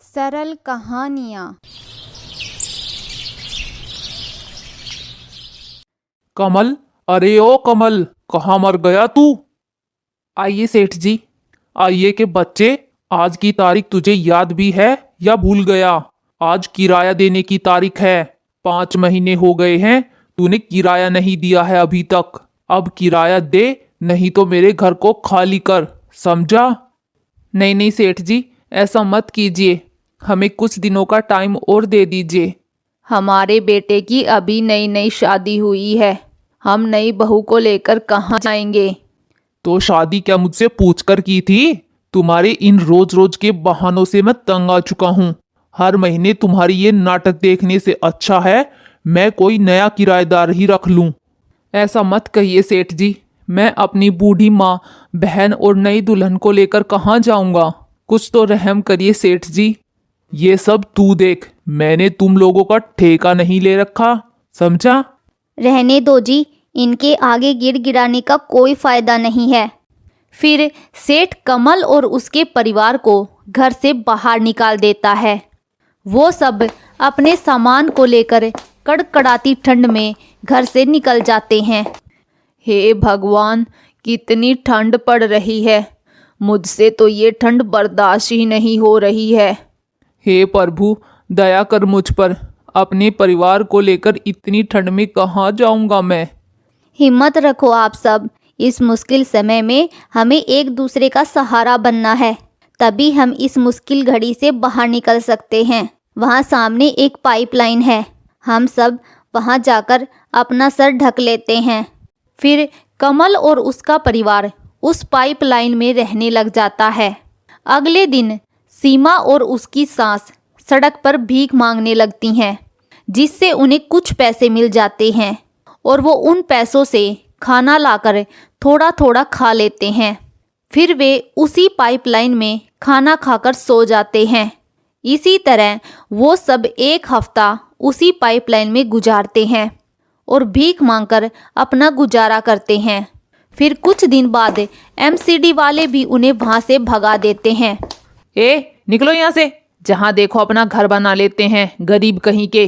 सरल कहानियाँ। कमल, अरे ओ कमल, कहाँ मर गया तू? आइए सेठ जी। आइए के बच्चे, आज की तारीख तुझे याद भी है या भूल गया? आज किराया देने की तारीख है। 5 महीने हो गए हैं, तूने किराया नहीं दिया है अभी तक। अब किराया दे, नहीं तो मेरे घर को खाली कर, समझा? नहीं नहीं सेठ जी, ऐसा मत कीजिए। हमें कुछ दिनों का टाइम और दे दीजिए। हमारे बेटे की अभी नई नई शादी हुई है। हम नई बहू को लेकर कहाँ जाएंगे? तो शादी क्या मुझसे पूछकर की थी? तुम्हारे इन रोज रोज के बहानों से मैं तंग आ चुका हूँ। हर महीने तुम्हारी ये नाटक देखने से अच्छा है मैं कोई नया किराएदार ही रख लूं। ऐसा मत कहिए सेठ जी। मैं अपनी बूढ़ी माँ, बहन और नई दुल्हन को लेकर कहाँ जाऊंगा? कुछ तो रहम करिए सेठ जी। ये सब तू देख, मैंने तुम लोगों का ठेका नहीं ले रखा, समझा? रहने दो जी, इनके आगे गिड़ गिड़ाने का कोई फायदा नहीं है। फिर सेठ कमल और उसके परिवार को घर से बाहर निकाल देता है। वो सब अपने सामान को लेकर कड़कड़ाती ठंड में घर से निकल जाते हैं। हे भगवान, कितनी ठंड पड़ रही है। मुझसे तो ये ठंड बर्दाश्त ही नहीं हो रही है। हे प्रभु, दया कर मुझ पर। अपने परिवार को लेकर इतनी ठंड में कहाँ जाऊंगा मैं? हिम्मत रखो आप सब। इस मुश्किल समय में हमें एक दूसरे का सहारा बनना है, तभी हम इस मुश्किल घड़ी से बाहर निकल सकते हैं। वहाँ सामने एक पाइपलाइन है, हम सब वहाँ जाकर अपना सर ढक लेते हैं। फिर कमल और उसका परिवार उस पाइपलाइन में रहने लग जाता है। अगले दिन सीमा और उसकी सास सड़क पर भीख मांगने लगती हैं, जिससे उन्हें कुछ पैसे मिल जाते हैं और वो उन पैसों से खाना लाकर थोड़ा थोड़ा खा लेते हैं। फिर वे उसी पाइपलाइन में खाना खाकर सो जाते हैं। इसी तरह वो सब एक हफ्ता उसी पाइपलाइन में गुजारते हैं और भीख मांगकर अपना गुजारा करते हैं। फिर कुछ दिन बाद एमसीडी वाले भी उन्हें वहाँ से भगा देते हैं। निकलो यहाँ से, जहाँ देखो अपना घर बना लेते हैं, गरीब कहीं के।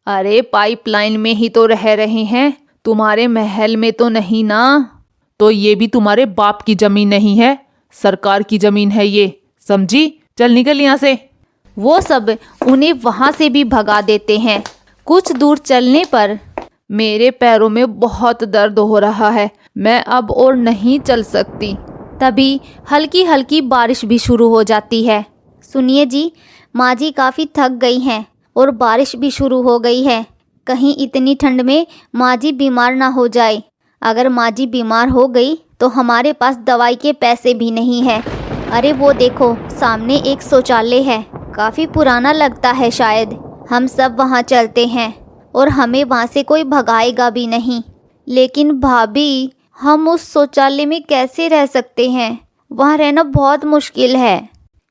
अरे पाइपलाइन में ही तो रह रहे हैं, तुम्हारे महल में तो नहीं ना। तो ये भी तुम्हारे बाप की जमीन नहीं है, सरकार की जमीन है ये, समझी? चल निकल यहाँ से। वो सब उन्हें वहाँ से भी भगा देते हैं। कुछ दूर चलने पर मेरे पैरों में बहुत दर्द हो रहा है, मैं अब और नहीं चल सकती। तभी हल्की हल्की बारिश भी शुरू हो जाती है। सुनिए जी, माँ जी काफ़ी थक गई हैं और बारिश भी शुरू हो गई है। कहीं इतनी ठंड में माँ जी बीमार ना हो जाए। अगर माँ जी बीमार हो गई तो हमारे पास दवाई के पैसे भी नहीं है। अरे वो देखो, सामने एक शौचालय है, काफ़ी पुराना लगता है शायद। हम सब वहाँ चलते हैं और हमें वहाँ से कोई भगाएगा भी नहीं। लेकिन भाभी, हम उस शौचालय में कैसे रह सकते हैं? वहाँ रहना बहुत मुश्किल है।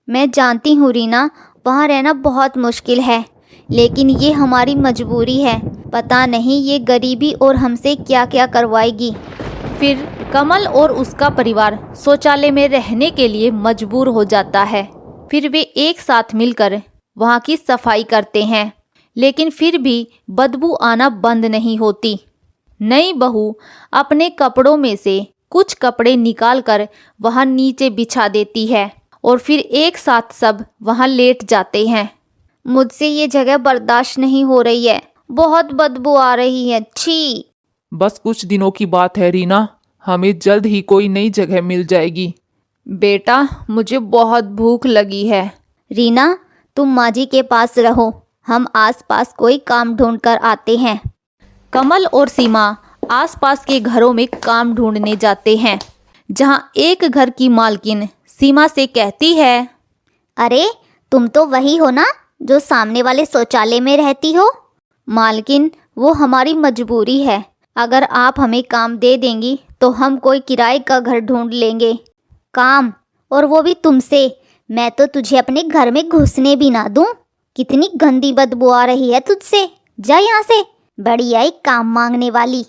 मैं जानती हूँ रीना, वहाँ रहना बहुत मुश्किल है, लेकिन ये हमारी मजबूरी है। पता नहीं ये गरीबी और हमसे क्या क्या करवाएगी। फिर कमल और उसका परिवार शौचालय में रहने के लिए मजबूर हो जाता है। फिर वे एक साथ मिलकर वहाँ की सफाई करते हैं, लेकिन फिर भी बदबू आना बंद नहीं होती। नई बहू अपने कपड़ों में से कुछ कपड़े निकालकर वहाँ नीचे बिछा देती है और फिर एक साथ सब वहाँ लेट जाते हैं। मुझसे ये जगह बर्दाश्त नहीं हो रही है, बहुत बदबू आ रही है, छी। बस कुछ दिनों की बात है रीना, हमें जल्द ही कोई नई जगह मिल जाएगी। बेटा, मुझे बहुत भूख लगी है। रीना, तुम माँ जी के पास रहो, हम आसपास कोई काम ढूंढ कर आते हैं। कमल और सीमा आसपास के घरों में काम ढूंढने जाते हैं, जहाँ एक घर की मालकिन सीमा से कहती है, अरे तुम तो वही हो ना जो सामने वाले शौचालय में रहती हो? मालकिन, वो हमारी मजबूरी है। अगर आप हमें काम दे देंगी तो हम कोई किराए का घर ढूंढ लेंगे। काम? और वो भी तुमसे? मैं तो तुझे अपने घर में घुसने भी ना दूं। कितनी गंदी बदबू आ रही है तुझसे, जा यहाँ से, बड़ी आई काम मांगने वाली।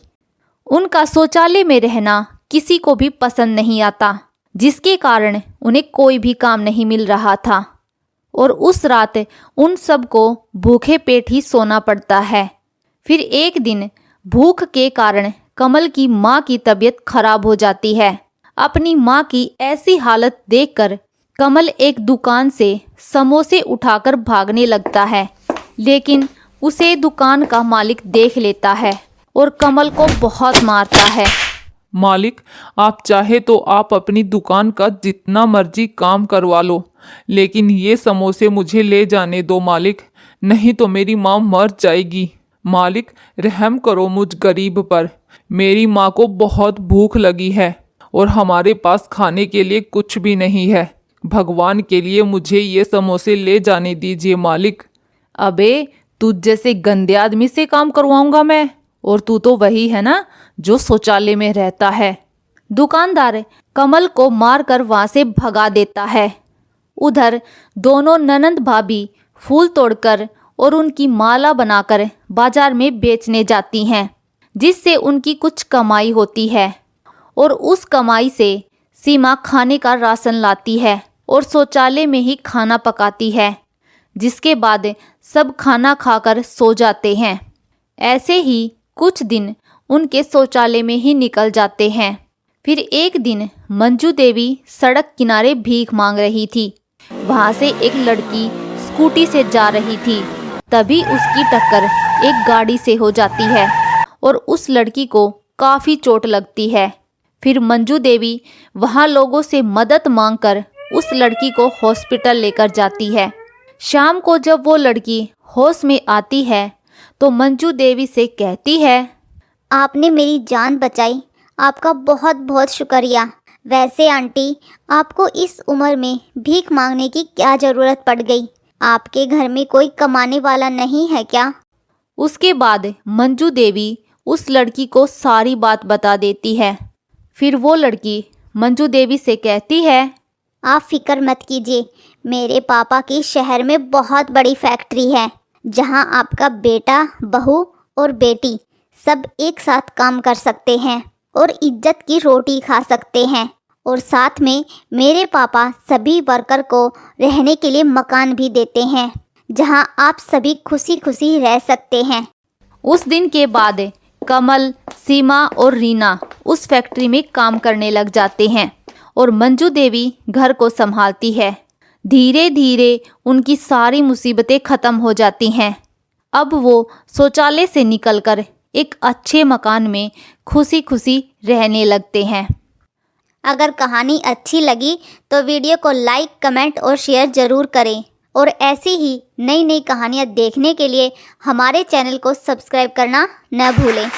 उनका शौचालय में रहना किसी को भी पसंद नहीं आता, जिसके कारण उन्हें कोई भी काम नहीं मिल रहा था। और उस रात उन सबको भूखे पेट ही सोना पड़ता है। फिर एक दिन भूख के कारण कमल की माँ की तबीयत खराब हो जाती है। अपनी माँ की ऐसी हालत देखकर कमल एक दुकान से समोसे उठाकर भागने लगता है, लेकिन उसे दुकान का मालिक देख लेता है और कमल को बहुत मारता है। मालिक, आप चाहे तो आप अपनी दुकान का जितना मर्जी काम करवा लो, लेकिन ये समोसे मुझे ले जाने दो मालिक, नहीं तो मेरी माँ मर जाएगी। मालिक, रहम करो मुझ गरीब पर। मेरी माँ को बहुत भूख लगी है और हमारे पास खाने के लिए कुछ भी नहीं है। भगवान के लिए मुझे ये समोसे ले जाने दीजिए मालिक। अबे, तुझ जैसे गंदे आदमी से काम करवाऊंगा मैं? और तू तो वही है ना जो शौचालय में रहता है। दुकानदार कमल को मारकर वहां से भगा देता है। उधर दोनों ननंद भाभी फूल तोड़कर और उनकी माला बनाकर बाजार में बेचने जाती हैं, जिससे उनकी कुछ कमाई होती है। और उस कमाई से सीमा खाने का राशन लाती है और शौचालय में ही खाना पकाती है, जिसके बाद सब खाना खाकर सो जाते हैं। ऐसे ही कुछ दिन उनके शौचालय में ही निकल जाते हैं। फिर एक दिन मंजू देवी सड़क किनारे भीख मांग रही थी। वहां से एक लड़की स्कूटी से जा रही थी, तभी उसकी टक्कर एक गाड़ी से हो जाती है और उस लड़की को काफ़ी चोट लगती है। फिर मंजू देवी वहां लोगों से मदद मांगकर उस लड़की को हॉस्पिटल लेकर जाती है। शाम को जब वो लड़की होश में आती है तो मंजू देवी से कहती है, आपने मेरी जान बचाई, आपका बहुत बहुत शुक्रिया। वैसे आंटी, आपको इस उम्र में भीख मांगने की क्या ज़रूरत पड़ गई? आपके घर में कोई कमाने वाला नहीं है क्या? उसके बाद मंजू देवी उस लड़की को सारी बात बता देती है। फिर वो लड़की मंजू देवी से कहती है, आप फिक्र मत कीजिए, मेरे पापा की शहर में बहुत बड़ी फैक्ट्री है, जहां आपका बेटा, बहू और बेटी सब एक साथ काम कर सकते हैं और इज्जत की रोटी खा सकते हैं। और साथ में मेरे पापा सभी वर्कर को रहने के लिए मकान भी देते हैं, जहां आप सभी खुशी खुशी रह सकते हैं। उस दिन के बाद कमल, सीमा और रीना उस फैक्ट्री में काम करने लग जाते हैं और मंजू देवी घर को संभालती है। धीरे धीरे उनकी सारी मुसीबतें खत्म हो जाती हैं। अब वो शौचालय से निकलकर एक अच्छे मकान में खुशी खुशी रहने लगते हैं। अगर कहानी अच्छी लगी तो वीडियो को लाइक, कमेंट और शेयर ज़रूर करें। और ऐसी ही नई नई कहानियाँ देखने के लिए हमारे चैनल को सब्सक्राइब करना न भूलें।